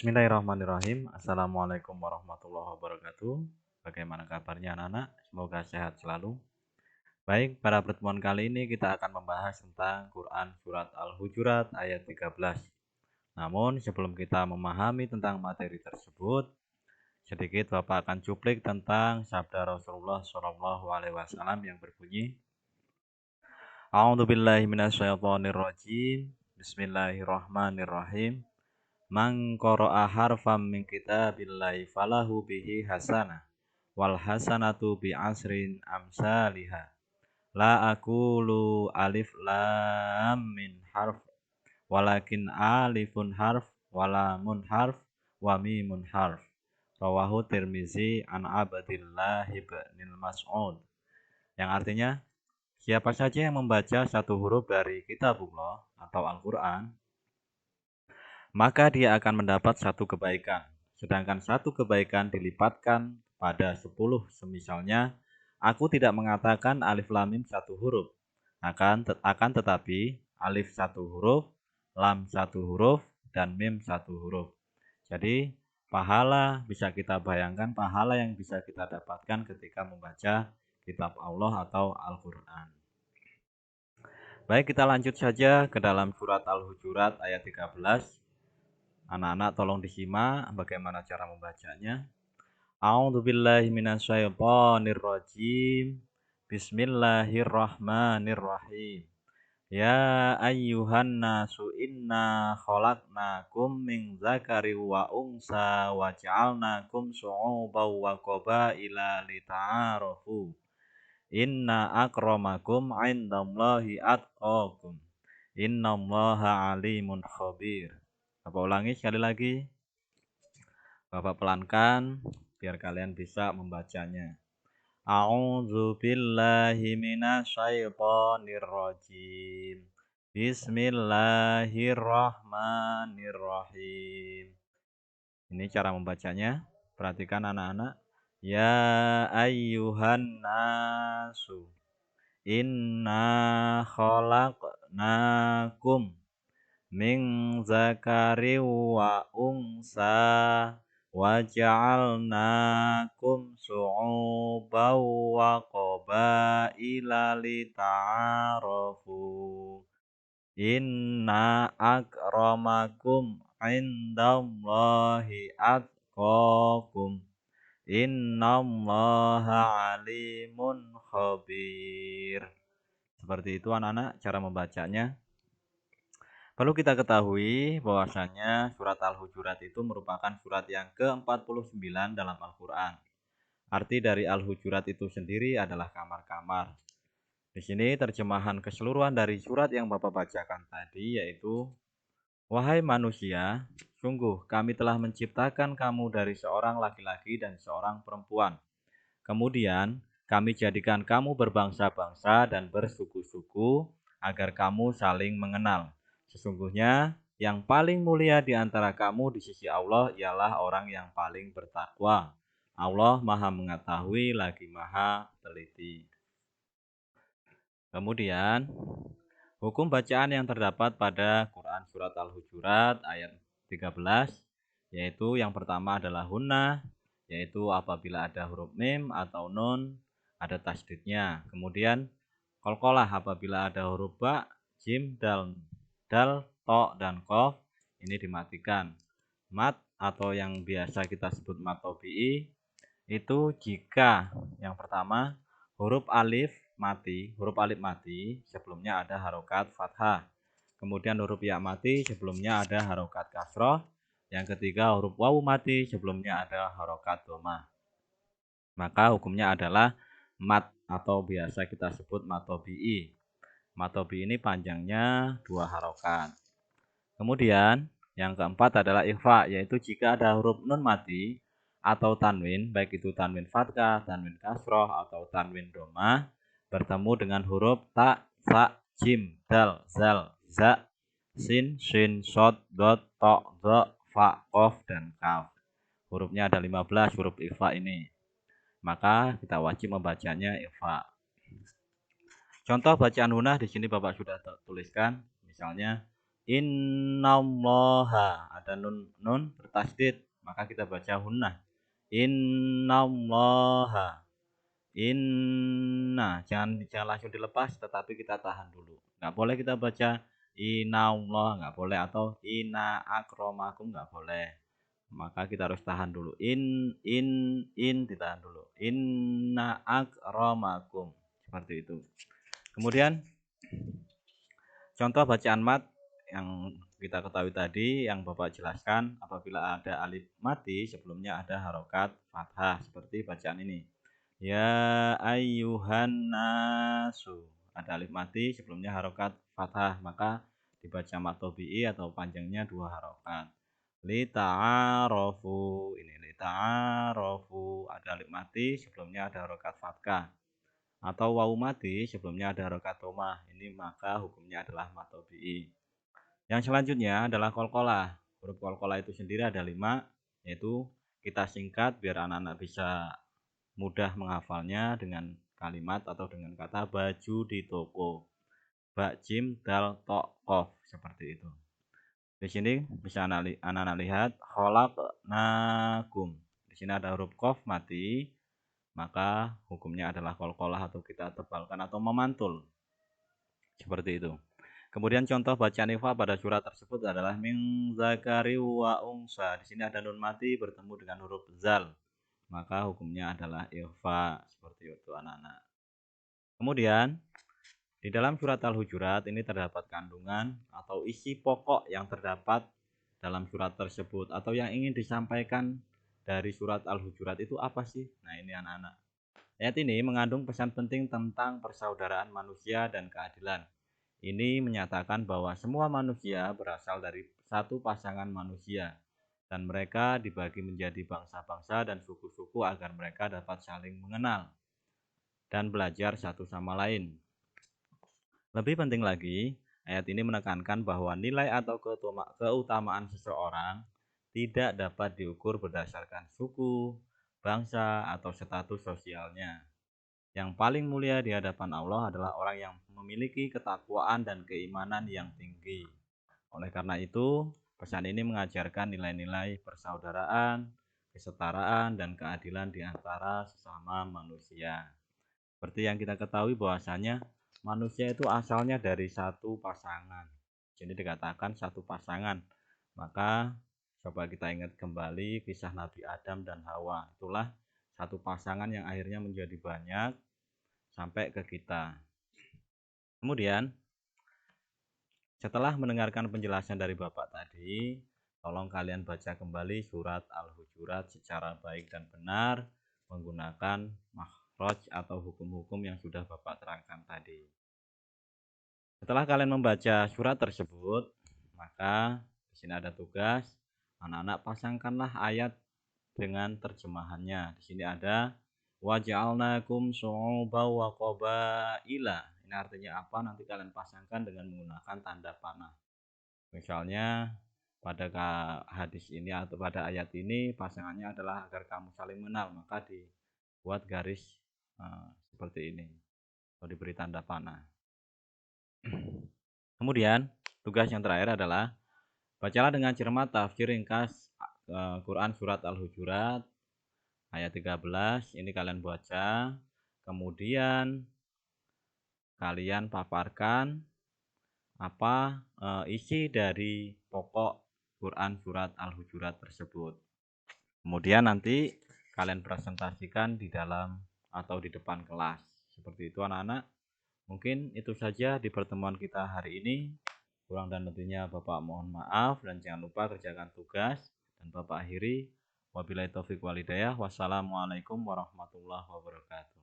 Bismillahirrahmanirrahim. Assalamualaikum warahmatullahi wabarakatuh. Bagaimana kabarnya anak-anak? Semoga sehat selalu. Baik, pada pertemuan kali ini kita akan membahas tentang Quran Surat Al-Hujurat ayat 13. Namun sebelum kita memahami tentang materi tersebut, sedikit Bapak akan cuplik tentang sabda Rasulullah SAW yang berbunyi, A'udzubillahi minasyaitonirrajim. Bismillahirrahmanirrahim. Man qara'a harfam min kitabillahi falahu bihi hasanah wal hasanatu bi asrin amsalihha la aqulu alif lam min harf walakin alifun harf walamun harf wa mimun harf. Rawahu Tirmizi an Abdillah bin Mas'ud, yang artinya siapa saja yang membaca satu huruf dari kitabullah atau Al-Quran, maka dia akan mendapat satu kebaikan. Sedangkan satu kebaikan dilipatkan pada 10. Semisalnya, aku tidak mengatakan alif lam mim satu huruf. Akan tetapi alif satu huruf, lam satu huruf, dan mim satu huruf. Jadi, pahala bisa kita bayangkan pahala yang bisa kita dapatkan ketika membaca kitab Allah atau Al-Quran. Baik, kita lanjut saja ke dalam surat Al-Hujurat ayat 13. Anak-anak tolong disimak bagaimana cara membacanya. A'udzubillahi minasyaitonirrajim. Bismillahirrahmanirrahim. Ya ayyuhan nasu inna khalaqnakum min dzakari wa unsa wa ja'alnakum syu'uban wa qabaila lita'arafu. Inna akramakum 'indallahi atqakum. Innallaha alimun khabir. Bapak ulangi sekali lagi. Bapak pelankan biar kalian bisa membacanya. A'udzu billahi minasyaitonir rajim. Bismillahirrahmanirrahim. Ini cara membacanya. Perhatikan anak-anak. Ya ayyuhan nasu inna khalaqnakum min zakari wa unsa wa ja'alnakum syu'uban wa qabaila lita'arafu. Inna akramakum 'indallahi atqakum. Innallaha alimun khabir. Seperti itu anak-anak cara membacanya. Perlu kita ketahui bahwasanya surat Al-Hujurat itu merupakan surat yang ke-49 dalam Al-Quran. Arti dari Al-Hujurat itu sendiri adalah kamar-kamar. Di sini terjemahan keseluruhan dari surat yang Bapak bacakan tadi yaitu, wahai manusia, sungguh kami telah menciptakan kamu dari seorang laki-laki dan seorang perempuan. Kemudian kami jadikan kamu berbangsa-bangsa dan bersuku-suku agar kamu saling mengenal. Sesungguhnya yang paling mulia di antara kamu di sisi Allah ialah orang yang paling bertakwa. Allah Maha Mengetahui lagi Maha Teliti. Kemudian, hukum bacaan yang terdapat pada Quran Surat Al-Hujurat ayat 13, yaitu yang pertama adalah hunnah, yaitu apabila ada huruf mim atau nun, ada tasdidnya. Kemudian, qalqalah apabila ada huruf ba, jim, dal, to, dan qaf, ini dimatikan. Mat atau yang biasa kita sebut mat tabi'i itu jika yang pertama huruf alif mati sebelumnya ada harokat fathah. Kemudian huruf ya mati sebelumnya ada harokat kasroh. Yang ketiga huruf wawu mati sebelumnya ada harokat dhammah. Maka hukumnya adalah mat atau biasa kita sebut mat tabi'i. Mat tabi'i ini panjangnya 2 harokat. Kemudian yang keempat adalah ikhfa, yaitu jika ada huruf nun mati atau tanwin, baik itu tanwin fathah, tanwin kasroh, atau tanwin dhammah, bertemu dengan huruf ta, sa, jim, dal, zal, za, sin, shin, shod, dot, to, dha, fa, qaf, dan kaf. Hurufnya ada 15 huruf ikhfa ini. Maka kita wajib membacanya ikhfa. Contoh bacaan hunah di sini Bapak sudah tuliskan, misalnya innallaha, ada ada nun bertasdid, maka kita baca hunnah. Innallaha. Inna, jangan langsung dilepas, tetapi kita tahan dulu. Nggak boleh kita baca inallah, nggak boleh, atau inna akromakum, nggak boleh. Maka kita harus tahan dulu. In ditahan dulu. Inna akromakum, seperti itu. Kemudian contoh bacaan mat yang kita ketahui tadi, yang Bapak jelaskan, apabila ada alif mati sebelumnya ada harokat fathah, seperti bacaan ini. Ya ayyuhan nasu, ada alif mati sebelumnya harokat fathah, maka dibaca mat tobi'i atau panjangnya 2 harokat. Li ta'arofu, ini li ta'arofu, ada alif mati sebelumnya ada harokat fathah, atau wawu mati sebelumnya ada harokat tomah, ini maka hukumnya adalah mat tobi'i. Yang selanjutnya adalah qalqalah. Huruf qalqalah itu sendiri ada 5, yaitu kita singkat biar anak-anak bisa mudah menghafalnya dengan kalimat atau dengan kata baju di toko. Ba, jim, dal, to, qof, seperti itu. Di sini bisa anak-anak lihat khalaqnakum. Di sini ada huruf qof mati, maka hukumnya adalah qalqalah atau kita tebalkan atau memantul. Seperti itu. Kemudian contoh bacaan ikhfa pada surat tersebut adalah min zakari wa unsa. Di sini ada nun mati bertemu dengan huruf zal, maka hukumnya adalah ikhfa, seperti itu anak-anak. Kemudian di dalam surat Al-Hujurat ini terdapat kandungan atau isi pokok yang terdapat dalam surat tersebut, atau yang ingin disampaikan dari surat Al-Hujurat itu apa sih? Nah, ini anak-anak. Ayat ini mengandung pesan penting tentang persaudaraan manusia dan keadilan. Ini menyatakan bahwa semua manusia berasal dari satu pasangan manusia, dan mereka dibagi menjadi bangsa-bangsa dan suku-suku agar mereka dapat saling mengenal dan belajar satu sama lain. Lebih penting lagi, ayat ini menekankan bahwa nilai atau keutamaan seseorang tidak dapat diukur berdasarkan suku, bangsa, atau status sosialnya. Yang paling mulia di hadapan Allah adalah orang yang memiliki ketakwaan dan keimanan yang tinggi. Oleh karena itu, pesan ini mengajarkan nilai-nilai persaudaraan, kesetaraan, dan keadilan di antara sesama manusia. Seperti yang kita ketahui bahwasanya manusia itu asalnya dari satu pasangan. Jadi dikatakan satu pasangan. Maka coba kita ingat kembali kisah Nabi Adam dan Hawa. Itulah satu pasangan yang akhirnya menjadi banyak sampai ke kita. Kemudian setelah mendengarkan penjelasan dari Bapak tadi, tolong kalian baca kembali surat Al-Hujurat secara baik dan benar menggunakan makhraj atau hukum-hukum yang sudah Bapak terangkan tadi. Setelah kalian membaca surat tersebut, maka di sini ada tugas, anak-anak pasangkanlah ayat dengan terjemahannya. Di sini ada waja'alnakum syu'uban wa qabaila. Ini artinya apa? Nanti kalian pasangkan dengan menggunakan tanda panah. Misalnya pada hadis ini atau pada ayat ini pasangannya adalah agar kamu saling mengenal, maka dibuat garis seperti ini atau diberi tanda panah. Kemudian tugas yang terakhir adalah bacalah dengan cermat tafsir ringkas Quran surat Al-Hujurat ayat 13. Ini kalian baca, kemudian kalian paparkan apa isi dari pokok Quran surat Al-Hujurat tersebut. Kemudian nanti kalian presentasikan di dalam atau di depan kelas. Seperti itu anak-anak. Mungkin itu saja di pertemuan kita hari ini. Kurang dan lebihnya Bapak mohon maaf, dan jangan lupa kerjakan tugas. Dan Bapak akhiri, wabillahi taufiq wal hidayah. Wassalamualaikum warahmatullahi wabarakatuh.